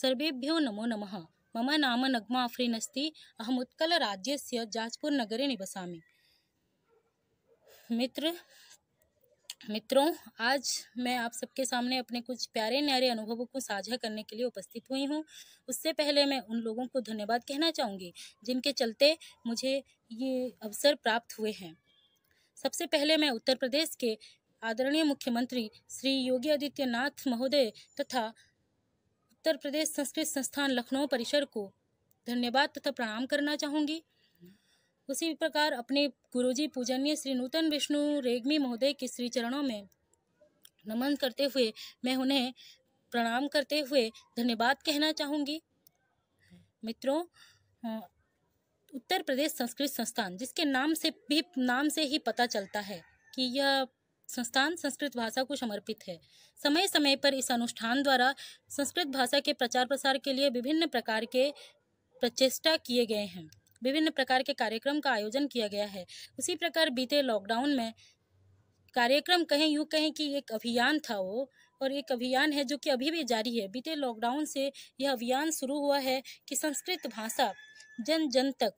सर्वेभ्यो नमो नमः। मम नाम नग्मा अफरीन अस्ति। अहम उत्कलराज्यस्य जाजपुर नगरे निवसामि। मित्रों, आज मैं आप सबके सामने अपने कुछ प्यारे न्यारे अनुभवों को साझा करने के लिए उपस्थित हुई हूँ। उससे पहले मैं उन लोगों को धन्यवाद कहना चाहूँगी जिनके चलते मुझे ये अवसर प्राप्त हुए हैं। सबसे पहले मैं उत्तर प्रदेश के आदरणीय मुख्यमंत्री श्री योगी आदित्यनाथ महोदय तथा उत्तर प्रदेश संस्कृत संस्थान लखनऊ परिसर को धन्यवाद तथा प्रणाम करना चाहूँगी। उसी प्रकार अपने गुरुजी पूजनीय श्री नूतन विष्णु रेग्मी महोदय के श्री चरणों में नमन करते हुए मैं उन्हें प्रणाम करते हुए धन्यवाद कहना चाहूँगी। मित्रों, उत्तर प्रदेश संस्कृत संस्थान, जिसके नाम से ही पता चलता है कि यह संस्थान संस्कृत भाषा को समर्पित है। समय समय पर इस अनुष्ठान द्वारा संस्कृत भाषा के प्रचार प्रसार के लिए विभिन्न प्रकार के प्रचेष्टा किए गए हैं, विभिन्न प्रकार के कार्यक्रम का आयोजन किया गया है। उसी प्रकार बीते लॉकडाउन में कार्यक्रम यूँ कहें कि एक अभियान था वो, और एक अभियान है जो कि अभी भी जारी है। बीते लॉकडाउन से यह अभियान शुरू हुआ है कि संस्कृत भाषा जन जन तक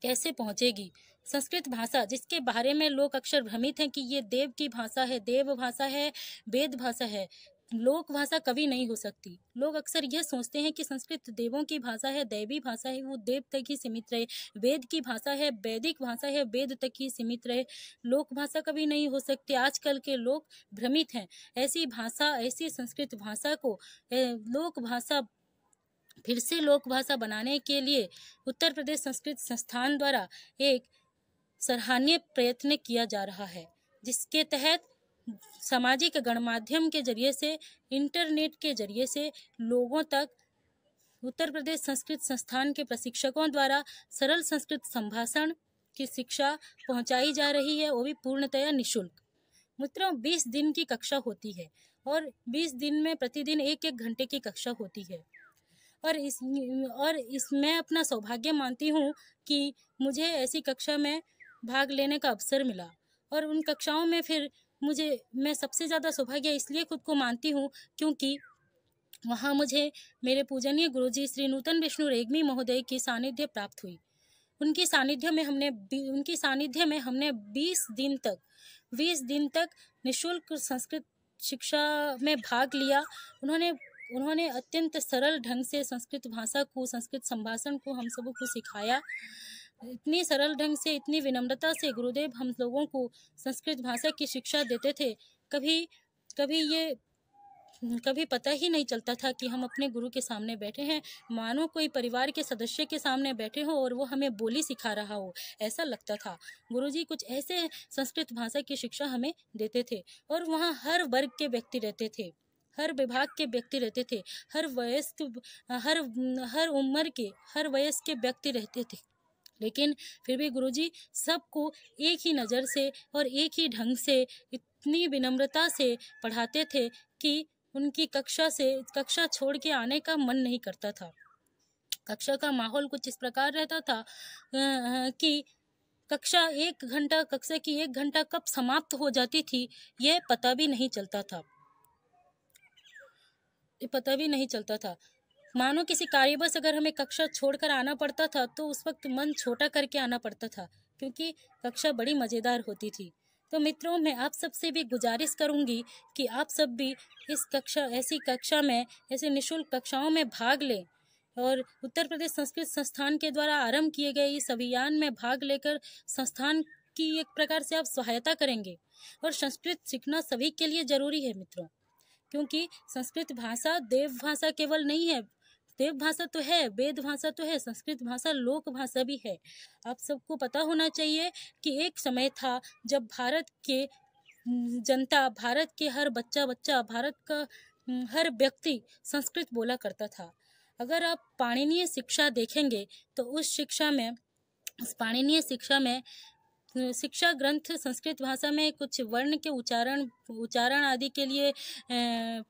कैसे पहुँचेगी। संस्कृत भाषा जिसके बारे में लोग अक्सर भ्रमित हैं कि ये देव की भाषा है, देव भाषा है, वेद भाषा है, लोक भाषा कभी नहीं हो सकती। लोग अक्सर यह सोचते हैं कि संस्कृत देवों की भाषा है, दैवी भाषा है, वो देव तक ही सीमित रहे। वेद की भाषा है, वैदिक भाषा है, वेद तक ही सीमित रहे, लोक भाषा कभी नहीं हो सकती। आजकल के लोग भ्रमित हैं। ऐसी संस्कृत भाषा को लोक भाषा फिर से लोक भाषा बनाने के लिए उत्तर प्रदेश संस्कृत संस्थान द्वारा एक सराहनीय प्रयत्न किया जा रहा है, जिसके तहत सामाजिक गणमाध्यम के जरिए से, इंटरनेट के जरिए से लोगों तक उत्तर प्रदेश संस्कृत संस्थान के प्रशिक्षकों द्वारा सरल संस्कृत संभाषण की शिक्षा पहुंचाई जा रही है, वो भी पूर्णतया निःशुल्क। मित्रों, 20 दिन की कक्षा होती है और 20 दिन में प्रतिदिन 1-1 घंटे की कक्षा होती है। और इसमें अपना सौभाग्य मानती हूँ कि मुझे ऐसी कक्षा में भाग लेने का अवसर मिला। और उन कक्षाओं में फिर मैं सबसे ज़्यादा सौभाग्य इसलिए खुद को मानती हूँ क्योंकि वहाँ मुझे मेरे पूजनीय गुरुजी श्री नूतन विष्णु रेग्मी महोदय की सानिध्य प्राप्त हुई। उनकी सानिध्य में हमने 20 दिन तक निःशुल्क संस्कृत शिक्षा में भाग लिया। उन्होंने अत्यंत सरल ढंग से संस्कृत भाषा को, संस्कृत संभाषण को हम सबों को सिखाया। इतनी सरल ढंग से, इतनी विनम्रता से गुरुदेव हम लोगों को संस्कृत भाषा की शिक्षा देते थे। कभी पता ही नहीं चलता था कि हम अपने गुरु के सामने बैठे हैं, मानो कोई परिवार के सदस्य के सामने बैठे हो और वो हमें बोली सिखा रहा हो, ऐसा लगता था। गुरुजी कुछ ऐसे संस्कृत भाषा की शिक्षा हमें देते थे। और वहाँ हर वर्ग के व्यक्ति रहते थे, हर विभाग के व्यक्ति रहते थे, हर उम्र के, हर वयस के व्यक्ति रहते थे। लेकिन फिर भी गुरुजी सबको एक ही नज़र से और एक ही ढंग से, इतनी विनम्रता से पढ़ाते थे कि उनकी कक्षा छोड़ के आने का मन नहीं करता था। कक्षा का माहौल कुछ इस प्रकार रहता था कि कक्षा की 1 घंटा कब समाप्त हो जाती थी यह पता भी नहीं चलता था। मानो किसी कार्यवश अगर हमें कक्षा छोड़कर आना पड़ता था तो उस वक्त मन छोटा करके आना पड़ता था, क्योंकि कक्षा बड़ी मज़ेदार होती थी। तो मित्रों, मैं आप सबसे भी गुजारिश करूंगी कि आप सब भी ऐसी निःशुल्क कक्षाओं में भाग लें और उत्तर प्रदेश संस्कृत संस्थान के द्वारा आरंभ किए गए इस अभियान में भाग लेकर संस्थान की एक प्रकार से आप सहायता करेंगे। और संस्कृत सीखना सभी के लिए जरूरी है मित्रों, क्योंकि संस्कृत भाषा देव भाषा केवल नहीं है, देव भाषा तो है, वेद भाषा तो है, संस्कृत भाषा लोक भाषा भी है। आप सबको पता होना चाहिए कि एक समय था जब भारत के जनता, भारत के हर बच्चा, भारत का हर व्यक्ति संस्कृत बोला करता था। अगर आप पाणिनीय शिक्षा देखेंगे तो उस पाणिनीय शिक्षा में शिक्षा ग्रंथ संस्कृत भाषा में कुछ वर्ण के उच्चारण आदि के लिए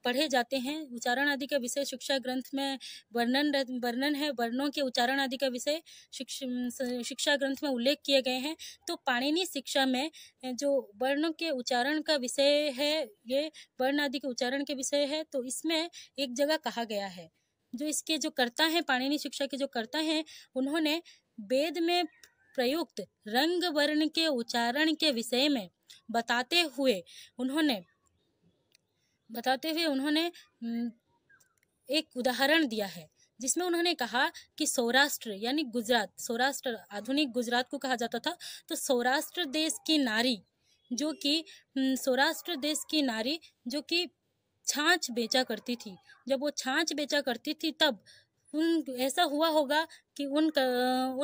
पढ़े जाते हैं। उच्चारण आदि का विषय शिक्षा ग्रंथ में वर्णन है। वर्णों के उच्चारण आदि का विषय शिक्षा ग्रंथ में उल्लेख किए गए हैं। तो पाणिनि शिक्षा में जो वर्णों के उच्चारण का विषय है, ये वर्ण आदि के उच्चारण के विषय है, तो इसमें एक जगह कहा गया है, जो इसके जो कर्ता हैं, पाणिनि शिक्षा के जो कर्ता हैं, उन्होंने वेद में प्रयुक्त रंग वर्ण के उच्चारण के विषय में बताते हुए उन्होंने एक उदाहरण दिया है, जिसमें उन्होंने कहा कि सौराष्ट्र यानी गुजरात, सौराष्ट्र आधुनिक गुजरात को कहा जाता था, तो सौराष्ट्र देश की नारी जो कि छाछ बेचा करती थी, जब वो छाछ बेचा करती थी तब ऐसा हुआ होगा कि उन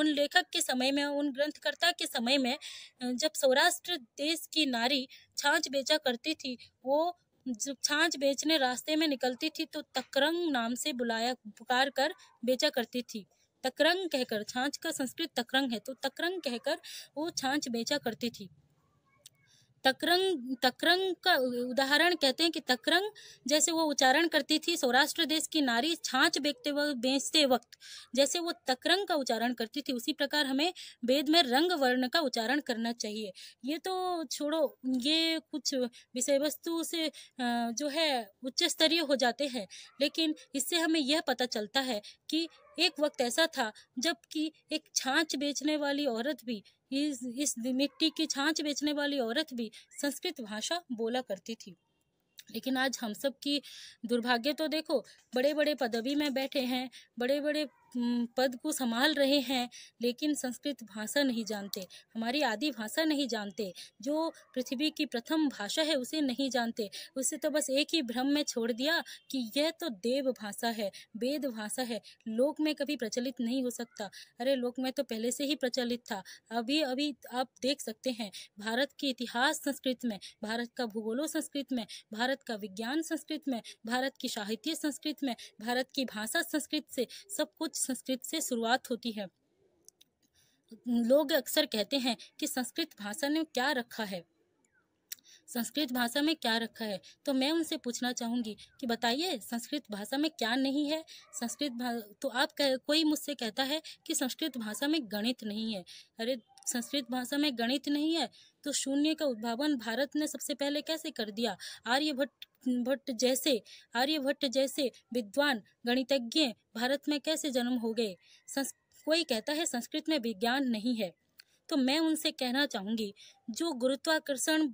लेखक के समय में, उन ग्रंथकर्ता के समय में, जब सौराष्ट्र देश की नारी छाछ बेचा करती थी, वो जब छाछ बेचने रास्ते में निकलती थी तो तकरंग नाम से पुकार कर बेचा करती थी। तकरंग कहकर, छाछ का संस्कृत तकरंग है, तो तकरंग कहकर वो छाछ बेचा करती थी। तकरंग का उदाहरण कहते हैं कि तकरंग जैसे वो उच्चारण करती थी, सौराष्ट्र देश की नारी छाछ बेचते वक्त जैसे वो तकरंग का उच्चारण करती थी, उसी प्रकार हमें वेद में रंग वर्ण का उच्चारण करना चाहिए। ये तो छोड़ो, ये कुछ विषय वस्तु से जो है उच्च स्तरीय हो जाते हैं, लेकिन इससे हमें यह पता चलता है कि एक वक्त ऐसा था जबकि एक छाछ बेचने वाली औरत भी, इस मिट्टी की छाछ बेचने वाली औरत भी संस्कृत भाषा बोला करती थी। लेकिन आज हम सब की दुर्भाग्य तो देखो, बड़े बड़े पदवी में बैठे हैं, बड़े बड़े पद को संभाल रहे हैं, लेकिन संस्कृत भाषा नहीं जानते, हमारी आदि भाषा नहीं जानते, जो पृथ्वी की प्रथम भाषा है उसे नहीं जानते। उसे तो बस एक ही भ्रम में छोड़ दिया कि यह तो देव भाषा है, वेद भाषा है, लोक में कभी प्रचलित नहीं हो सकता। अरे लोक में तो पहले से ही प्रचलित था। अभी आप देख सकते हैं, भारत की इतिहास संस्कृत में, भारत का भूगोल संस्कृत में, भारत का विज्ञान संस्कृत में, भारत की साहित्य संस्कृत में, भारत की भाषा संस्कृत से, सब कुछ संस्कृत से शुरुआत होती है। लोग अक्सर कहते हैं कि संस्कृत भाषा ने क्या रखा है, संस्कृत भाषा में क्या रखा है, तो मैं उनसे पूछना चाहूँगी कि बताइए संस्कृत भाषा में क्या नहीं है। तो कोई मुझसे कहता है कि संस्कृत भाषा में गणित नहीं है। अरे संस्कृत भाषा में गणित नहीं है तो शून्य का उद्भावन भारत ने सबसे पहले कैसे कर दिया? आर्यभट्ट जैसे विद्वान गणितज्ञ भारत में कैसे जन्म हो गए? कोई कहता है संस्कृत में विज्ञान नहीं है, तो मैं उनसे कहना चाहूँगी, जो गुरुत्वाकर्षण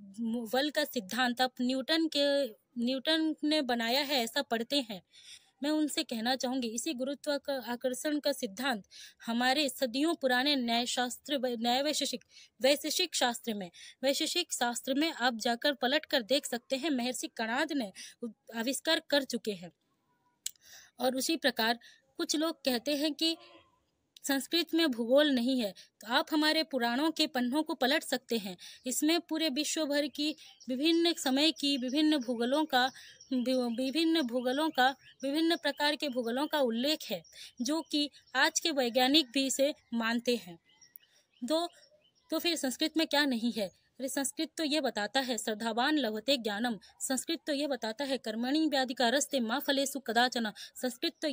बल का सिद्धांत आप न्यूटन ने बनाया है ऐसा पढ़ते हैं, मैं उनसे कहना चाहूँगी इसी गुरुत्वाकर्षण का सिद्धांत हमारे सदियों पुराने वैशेषिक शास्त्र में आप जाकर पलट कर देख सकते हैं, महर्षि कणाद ने आविष्कार कर चुके हैं। और उसी प्रकार कुछ लोग कहते हैं कि संस्कृत में भूगोल नहीं है, तो आप हमारे पुराणों के पन्नों को पलट सकते हैं। इसमें पूरे विश्व भर की विभिन्न समय की विभिन्न प्रकार के भूगोलों का उल्लेख है, जो कि आज के वैज्ञानिक भी इसे मानते हैं। तो फिर संस्कृत में क्या नहीं है? अरे संस्कृत तो ये बताता है श्रद्धावान लभते ज्ञानम, संस्कृत तो ये बताता है कर्मणि व्याधिकारस्ते मा फलेषु कदाचन, संस्कृत तो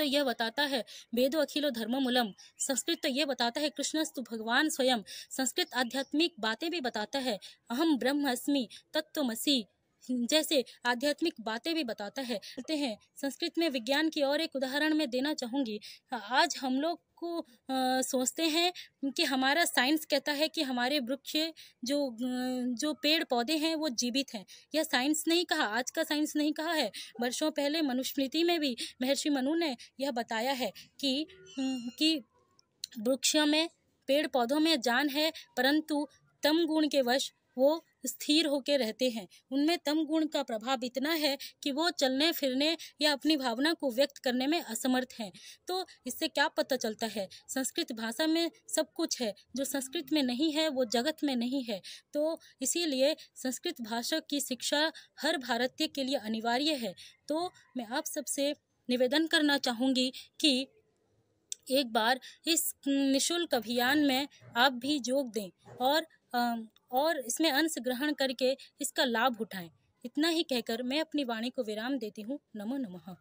यह बताता है वेदो अखिलो धर्ममूलम, संस्कृत तो यह बताता है कृष्णस्तु भगवान स्वयं, संस्कृत आध्यात्मिक बातें भी बताता है, अहम ब्रह्म अस्मि तत्त्वमसि जैसे आध्यात्मिक बातें भी बताता है। कहते हैं संस्कृत में विज्ञान की और एक उदाहरण मैं देना चाहूँगी। आज हम लोग को सोचते हैं कि हमारा साइंस कहता है कि हमारे वृक्ष जो पेड़ पौधे हैं वो जीवित हैं। यह साइंस नहीं कहा, आज का साइंस नहीं कहा है, वर्षों पहले मनुस्मृति में भी महर्षि मनु ने यह बताया है कि वृक्षों में, पेड़ पौधों में जान है, परंतु तम गुण के वश वो स्थिर होकर रहते हैं। उनमें तम गुण का प्रभाव इतना है कि वो चलने फिरने या अपनी भावना को व्यक्त करने में असमर्थ हैं। तो इससे क्या पता चलता है? संस्कृत भाषा में सब कुछ है, जो संस्कृत में नहीं है वो जगत में नहीं है। तो इसीलिए संस्कृत भाषा की शिक्षा हर भारतीय के लिए अनिवार्य है। तो मैं आप सबसे निवेदन करना चाहूँगी कि एक बार इस निःशुल्क अभियान में आप भी जोग दें और इसमें अंश ग्रहण करके इसका लाभ उठाएं। इतना ही कहकर मैं अपनी वाणी को विराम देती हूँ। नमो नमः।